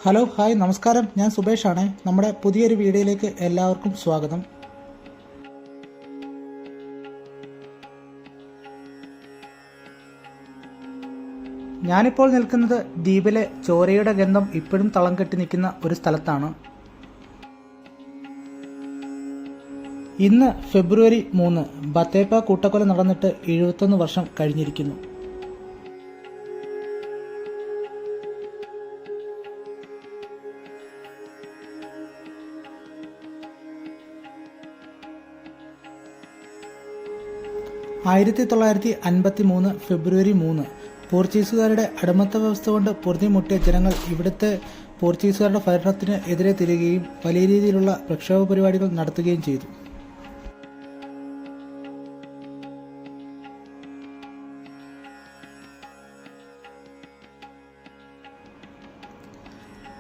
Hello hi നമസ്കാരം, ഞാൻ സുബേഷാണ്. നമ്മുടെ പുതിയൊരു വീഡിയോയിലേക്ക് എല്ലാവർക്കും സ്വാഗതം. ഞാനിപ്പോൾ നിൽക്കുന്നത് ദ്വീപിലെ ചോരയുടെ ഗന്ധം ഇപ്പോഴും തളം കെട്ടി നിൽക്കുന്ന ഒരു സ്ഥലത്താണ്. ഇന്ന് ഫെബ്രുവരി 3, ബത്തേപ്പ കൂട്ടക്കൊല നടന്നിട്ട് 71 വർഷം കഴിഞ്ഞിരിക്കുന്നു. ആയിരത്തി 1953 ഫെബ്രുവരി 3 പോർച്ചുഗീസുകാരുടെ അടിമത്ത വ്യവസ്ഥ കൊണ്ട് പൊറുതിമുട്ടിയ ജനങ്ങൾ ഇവിടുത്തെ പോർച്ചുഗീസുകാരുടെ ഭരണത്തിന് എതിരെ തിരികുകയും വലിയ രീതിയിലുള്ള പ്രക്ഷോഭ പരിപാടികൾ നടത്തുകയും ചെയ്തു.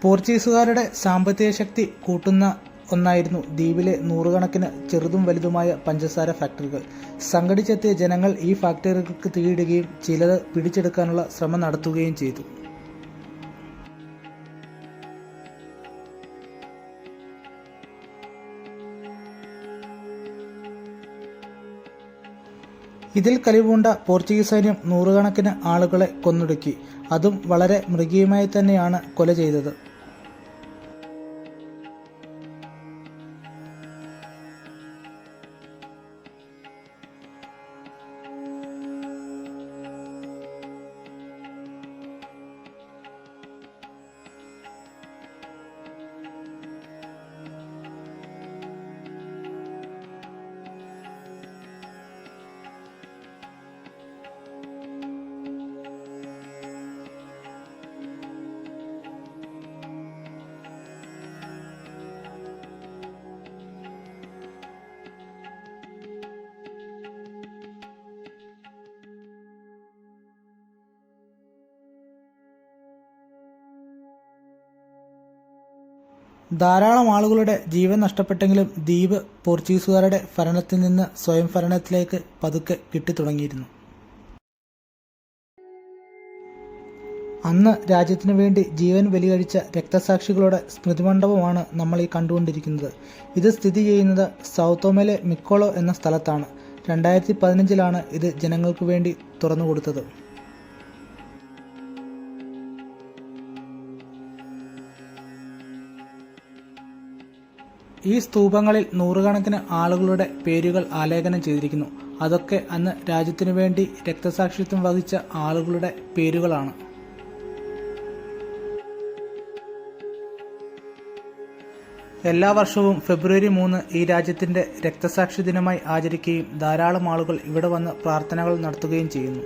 പോർച്ചുഗീസുകാരുടെ സാമ്പത്തിക ശക്തി കൂട്ടുന്ന ഒന്നായിരുന്നു ദ്വീപിലെ നൂറുകണക്കിന് ചെറുതും വലുതുമായ പഞ്ചസാര ഫാക്ടറികൾ. സംഘടിച്ചെത്തിയ ജനങ്ങൾ ഈ ഫാക്ടറികൾക്ക് തീയിടുകയും ചിലത് പിടിച്ചെടുക്കാനുള്ള ശ്രമം നടത്തുകയും ചെയ്തു. ഇതിൽ കലിപൂണ്ട പോർച്ചുഗീസ് സൈന്യം നൂറുകണക്കിന് ആളുകളെ കൊന്നൊടുക്കി. അതും വളരെ മൃഗീയമായി തന്നെയാണ് കൊല ചെയ്തത്. ധാരാളം ആളുകളുടെ ജീവൻ നഷ്ടപ്പെട്ടെങ്കിലും ദ്വീപ് പോർച്ചുഗീസുകാരുടെ ഭരണത്തിൽ നിന്ന് സ്വയം ഭരണത്തിലേക്ക് പതുക്കെ കിട്ടിത്തുടങ്ങിയിരുന്നു. അന്ന് രാജ്യത്തിനു വേണ്ടി ജീവൻ ബലികഴിച്ച രക്തസാക്ഷികളുടെ സ്മൃതിമണ്ഡപമാണ് നമ്മൾ ഈ കണ്ടുകൊണ്ടിരിക്കുന്നത്. ഇത് സ്ഥിതി ചെയ്യുന്നത് സൗത്തോമയിലെ മിക്കോളോ എന്ന സ്ഥലത്താണ്. 2015 ഇത് ജനങ്ങൾക്ക് വേണ്ടി തുറന്നുകൊടുത്തത്. ഈ സ്തൂപങ്ങളിൽ നൂറുകണക്കിന് ആളുകളുടെ പേരുകൾ ആലേഖനം ചെയ്തിരിക്കുന്നു. അതൊക്കെ അന്ന് രാജ്യത്തിനു വേണ്ടി രക്തസാക്ഷിത്വം വഹിച്ച ആളുകളുടെ പേരുകളാണ്. എല്ലാ വർഷവും ഫെബ്രുവരി 3 ഈ രാജ്യത്തിൻ്റെ രക്തസാക്ഷി ദിനമായി ആചരിക്കുകയും ധാരാളം ആളുകൾ ഇവിടെ വന്ന് പ്രാർത്ഥനകൾ നടത്തുകയും ചെയ്യുന്നു.